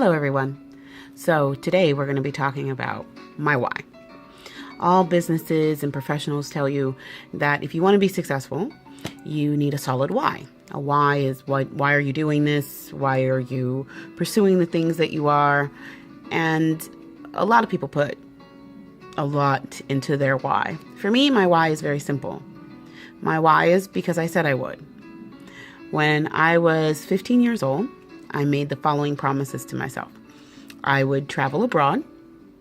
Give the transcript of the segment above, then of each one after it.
Hello, everyone. So today we're going to be talking about my why. All businesses and professionals tell you that if you want to be successful, you need a solid why. A why is why are you doing this? Why are you pursuing the things that you are? And a lot of people put a lot into their why. For me, my why is very simple. My why is because I said I would. When I was 15 years old, I made the following promises to myself. I would travel abroad.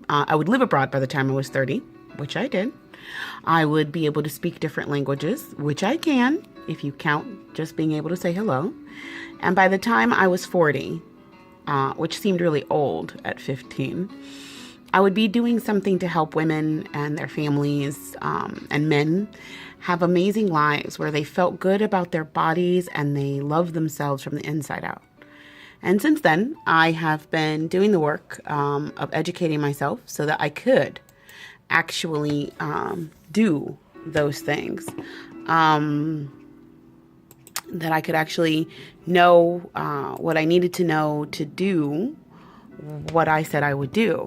I would live abroad by the time I was 30, which I did. I would be able to speak different languages, which I can, if you count just being able to say hello. And by the time I was 40, which seemed really old at 15, I would be doing something to help women and their families and men have amazing lives where they felt good about their bodies and they loved themselves from the inside out. And since then, I have been doing the work of educating myself so that I could actually do those things. That I could actually know what I needed to know to do what I said I would do.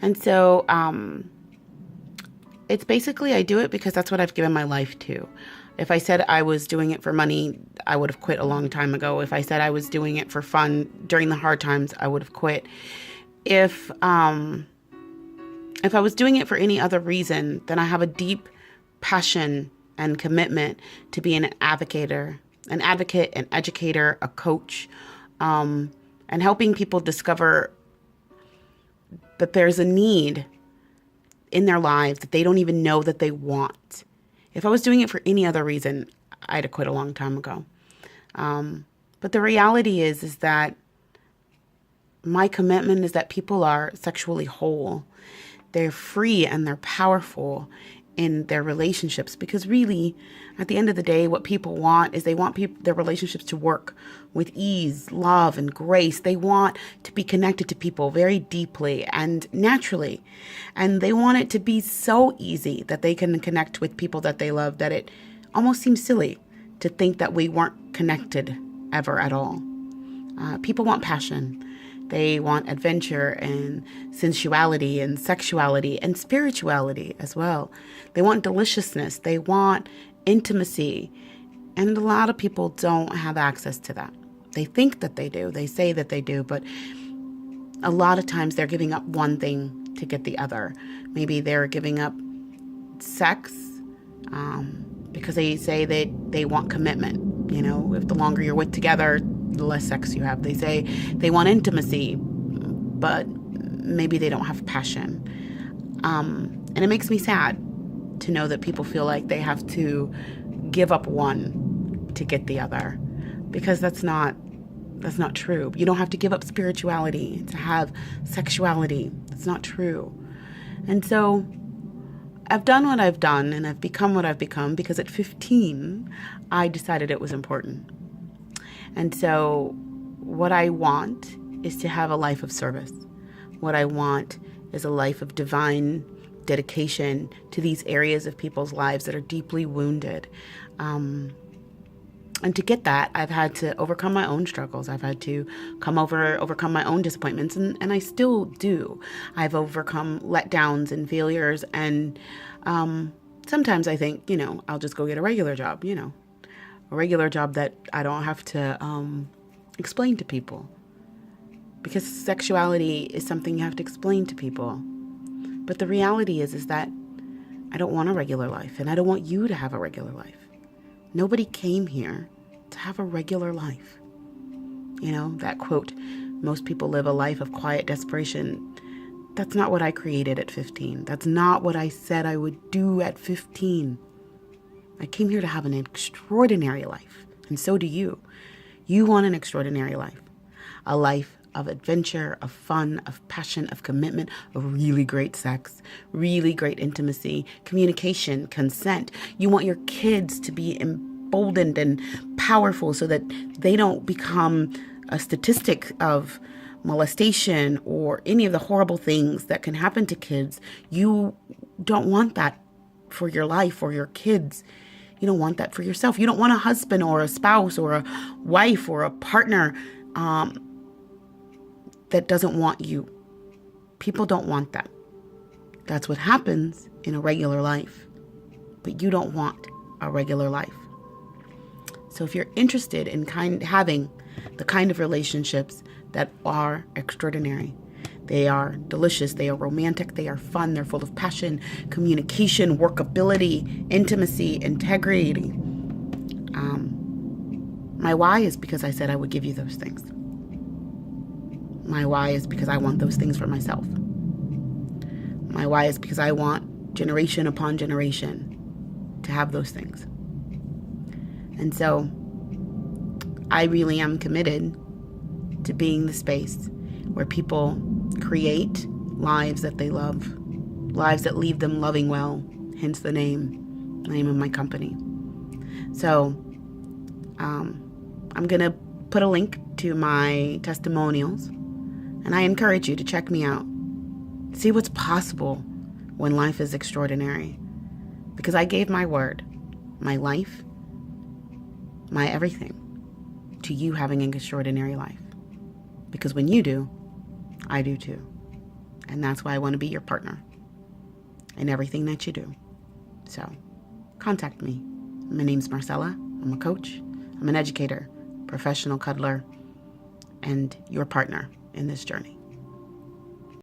And so it's basically I do it because that's what I've given my life to. If I said I was doing it for money, I would have quit a long time ago. If I said I was doing it for fun during the hard times, I would have quit. If I was doing it for any other reason, then I have a deep passion and commitment to be an advocate, an educator, a coach, and helping people discover that there's a need in their lives that they don't even know that they want. If I was doing it for any other reason, I'd have quit a long time ago. But the reality is that my commitment is that people are sexually whole. They're free and they're powerful in their relationships, because really, at the end of the day, what people want is they want their relationships to work with ease, love, and grace. They want to be connected to people very deeply and naturally. And they want it to be so easy that they can connect with people that they love that it almost seems silly to think that we weren't connected ever at all. People want passion. They want adventure and sensuality and sexuality and spirituality as well. They want deliciousness. They want intimacy. And a lot of people don't have access to that. They think that they do. They say that they do. But a lot of times they're giving up one thing to get the other. Maybe they're giving up sex because they say they want commitment. You know, if the longer you're with together, the less sex you have. They say they want intimacy, but maybe they don't have passion. And it makes me sad to know that people feel like they have to give up one to get the other, because that's not true. You don't have to give up spirituality to have sexuality. That's not true. And so I've done what I've done and I've become what I've become because at 15, I decided it was important. And so what I want is to have a life of service. What I want is a life of divine dedication to these areas of people's lives that are deeply wounded. And to get that, I've had to overcome my own struggles. I've had to overcome my own disappointments, and I still do. I've overcome letdowns and failures, and sometimes I think, I'll just go get a regular job, a regular job that I don't have to explain to people. Because sexuality is something you have to explain to people. But the reality is that I don't want a regular life, and I don't want you to have a regular life. Nobody came here to have a regular life. That quote, most people live a life of quiet desperation. That's not what I created at 15. That's not what I said I would do at 15. I came here to have an extraordinary life, and so do you. You want an extraordinary life, a life of adventure, of fun, of passion, of commitment, of really great sex, really great intimacy, communication, consent. You want your kids to be emboldened and powerful so that they don't become a statistic of molestation or any of the horrible things that can happen to kids. You don't want that for your life or your kids. You don't want that for yourself. You don't want a husband or a spouse or a wife or a partner that doesn't want you. People don't want that. That's what happens in a regular life. But you don't want a regular life. So if you're interested in having the kind of relationships that are extraordinary, they are delicious, they are romantic, they are fun, they're full of passion, communication, workability, intimacy, integrity. My why is because I said I would give you those things. My why is because I want those things for myself. My why is because I want generation upon generation to have those things. And so I really am committed to being the space where people create lives that they love, lives that leave them loving well, hence the name of my company. So I'm going to put a link to my testimonials, and I encourage you to check me out. See what's possible when life is extraordinary. Because I gave my word, my life, my everything, to you having an extraordinary life. Because when you do, I do too. And that's why I want to be your partner in everything that you do. So contact me. My name's Marcella. I'm a coach. I'm an educator, professional cuddler, and your partner in this journey.